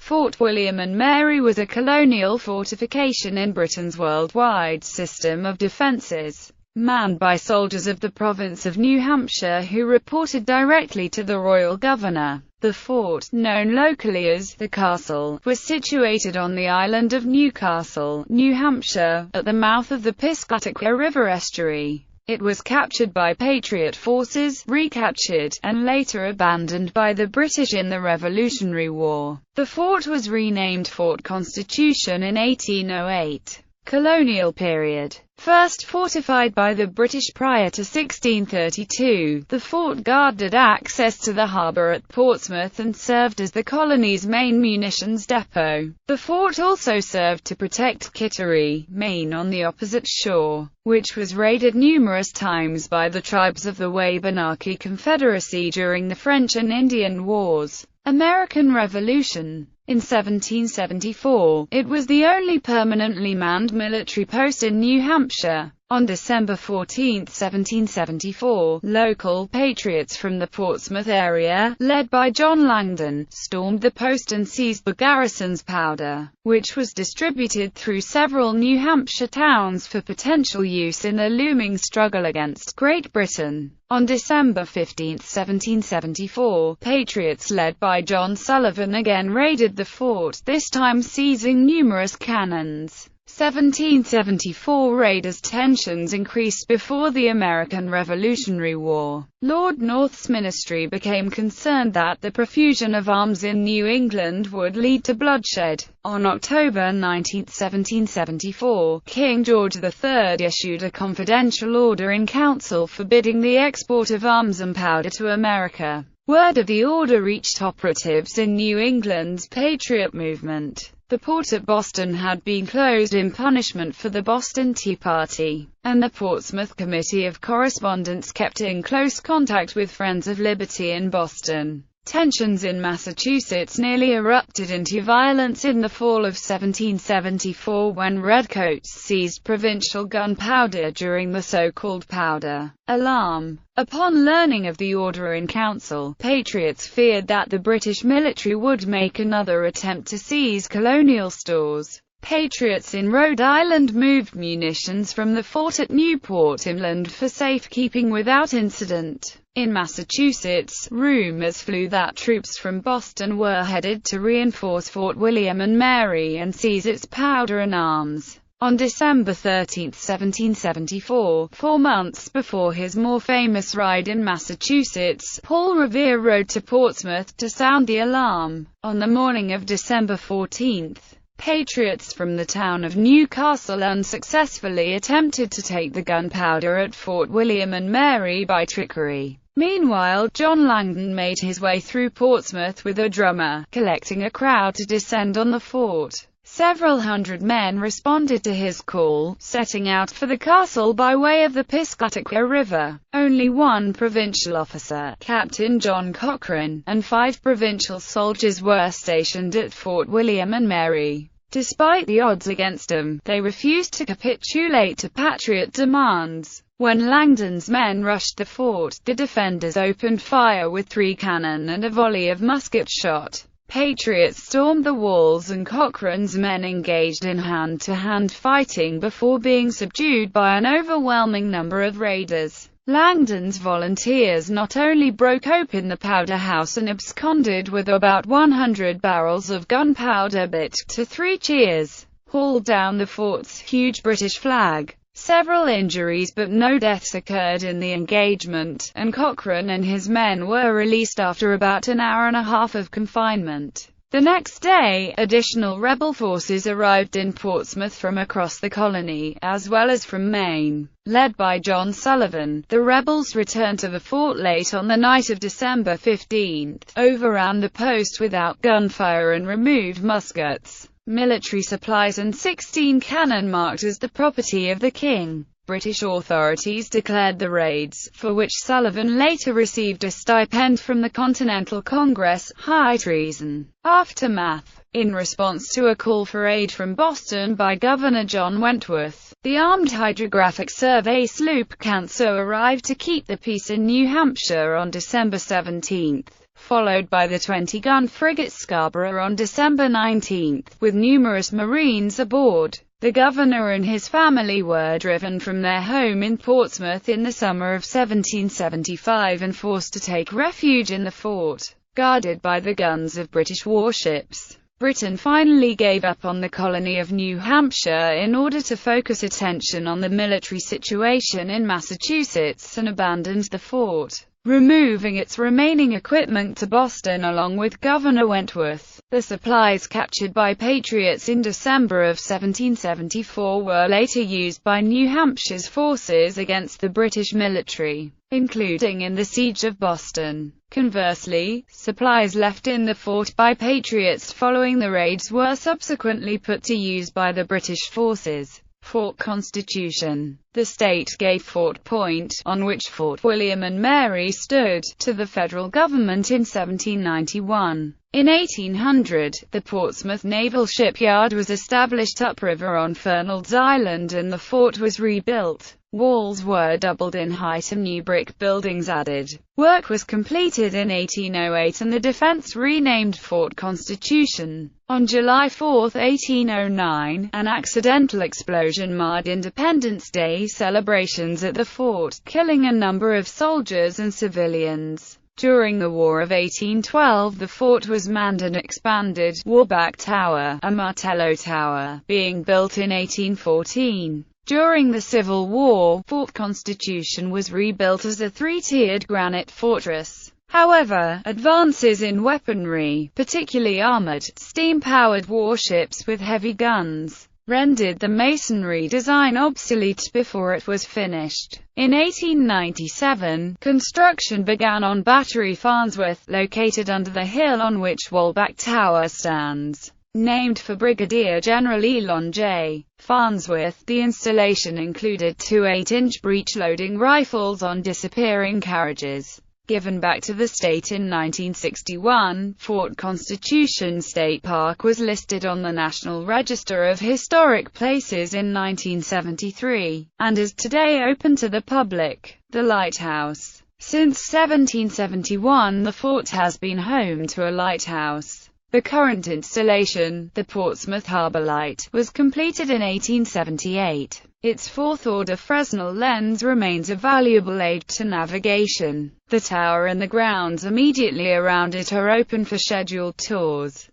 Fort William and Mary was a colonial fortification in Britain's worldwide system of defences, manned by soldiers of the Province of New Hampshire who reported directly to the royal governor. The fort, known locally as the Castle, was situated on the island of Newcastle, New Hampshire, at the mouth of the Piscataqua River estuary. It was captured by Patriot forces, recaptured, and later abandoned by the British in the Revolutionary War. The fort was renamed Fort Constitution in 1808. Colonial period. First fortified by the British prior to 1632, the fort guarded access to the harbour at Portsmouth and served as the colony's main munitions depot. The fort also served to protect Kittery, Maine on the opposite shore, which was raided numerous times by the tribes of the Wabanaki Confederacy during the French and Indian Wars. American Revolution. In 1774, it was the only permanently manned military post in New Hampshire. On December 14, 1774, local patriots from the Portsmouth area, led by John Langdon, stormed the post and seized the garrison's powder, which was distributed through several New Hampshire towns for potential use in the looming struggle against Great Britain. On December 15, 1774, patriots led by John Sullivan again raided the fort, this time seizing numerous cannons. 1774 raiders' tensions increased before the American Revolutionary War. Lord North's ministry became concerned that the profusion of arms in New England would lead to bloodshed. On October 19, 1774, King George III issued a confidential order in council forbidding the export of arms and powder to America. Word of the order reached operatives in New England's Patriot movement. The port at Boston had been closed in punishment for the Boston Tea Party, and the Portsmouth Committee of Correspondence kept in close contact with Friends of Liberty in Boston. Tensions in Massachusetts nearly erupted into violence in the fall of 1774 when redcoats seized provincial gunpowder during the so-called powder alarm. Upon learning of the order in council, patriots feared that the British military would make another attempt to seize colonial stores. Patriots in Rhode Island moved munitions from the fort at Newport inland for safekeeping without incident. In Massachusetts, rumors flew that troops from Boston were headed to reinforce Fort William and Mary and seize its powder and arms. On December 13, 1774, 4 months before his more famous ride in Massachusetts, Paul Revere rode to Portsmouth to sound the alarm. On the morning of December 14, patriots from the town of Newcastle unsuccessfully attempted to take the gunpowder at Fort William and Mary by trickery. Meanwhile, John Langdon made his way through Portsmouth with a drummer, collecting a crowd to descend on the fort. Several hundred men responded to his call, setting out for the castle by way of the Piscataqua River. Only one provincial officer, Captain John Cochrane, and 5 provincial soldiers were stationed at Fort William and Mary. Despite the odds against them, they refused to capitulate to Patriot demands. When Langdon's men rushed the fort, the defenders opened fire with 3 cannon and a volley of musket shot. Patriots stormed the walls and Cochrane's men engaged in hand-to-hand fighting before being subdued by an overwhelming number of raiders. Langdon's volunteers not only broke open the powder house and absconded with about 100 barrels of gunpowder but, to 3 cheers, hauled down the fort's huge British flag. Several injuries but no deaths occurred in the engagement, and Cochrane and his men were released after about an hour and a half of confinement. The next day, additional rebel forces arrived in Portsmouth from across the colony, as well as from Maine. Led by John Sullivan, the rebels returned to the fort late on the night of December 15, overran the post without gunfire and removed muskets, military supplies and 16 cannon marked as the property of the king. British authorities declared the raids, for which Sullivan later received a stipend from the Continental Congress, high treason. Aftermath. In response to a call for aid from Boston by Governor John Wentworth, the armed hydrographic survey sloop Canso arrived to keep the peace in New Hampshire on December 17. followed by the 20-gun frigate Scarborough on December 19, with numerous Marines aboard. The governor and his family were driven from their home in Portsmouth in the summer of 1775 and forced to take refuge in the fort, guarded by the guns of British warships. Britain finally gave up on the colony of New Hampshire in order to focus attention on the military situation in Massachusetts and abandoned the fort, removing its remaining equipment to Boston along with Governor Wentworth. The supplies captured by Patriots in December of 1774 were later used by New Hampshire's forces against the British military, including in the Siege of Boston. Conversely, supplies left in the fort by Patriots following the raids were subsequently put to use by the British forces. Fort Constitution. The state gave Fort Point, on which Fort William and Mary stood, to the federal government in 1791. In 1800, the Portsmouth Naval Shipyard was established upriver on Fernald's Island and the fort was rebuilt. Walls were doubled in height and new brick buildings added. Work was completed in 1808 and the defense renamed Fort Constitution. On July 4, 1809, an accidental explosion marred Independence Day celebrations at the fort, killing a number of soldiers and civilians. During the War of 1812 the fort was manned and expanded. Warback Tower, a Martello tower, being built in 1814. During the Civil War, Fort Constitution was rebuilt as a three-tiered granite fortress. However, advances in weaponry, particularly armored, steam-powered warships with heavy guns, rendered the masonry design obsolete before it was finished. In 1897, construction began on Battery Farnsworth, located under the hill on which Walback Tower stands. Named for Brigadier General Elon J. Farnsworth, the installation included two 8-inch breech-loading rifles on disappearing carriages. Given back to the state in 1961, Fort Constitution State Park was listed on the National Register of Historic Places in 1973, and is today open to the public. The Lighthouse. Since 1771 the fort has been home to a lighthouse. The current installation, the Portsmouth Harbour Light, was completed in 1878. Its fourth-order Fresnel lens remains a valuable aid to navigation. The tower and the grounds immediately around it are open for scheduled tours.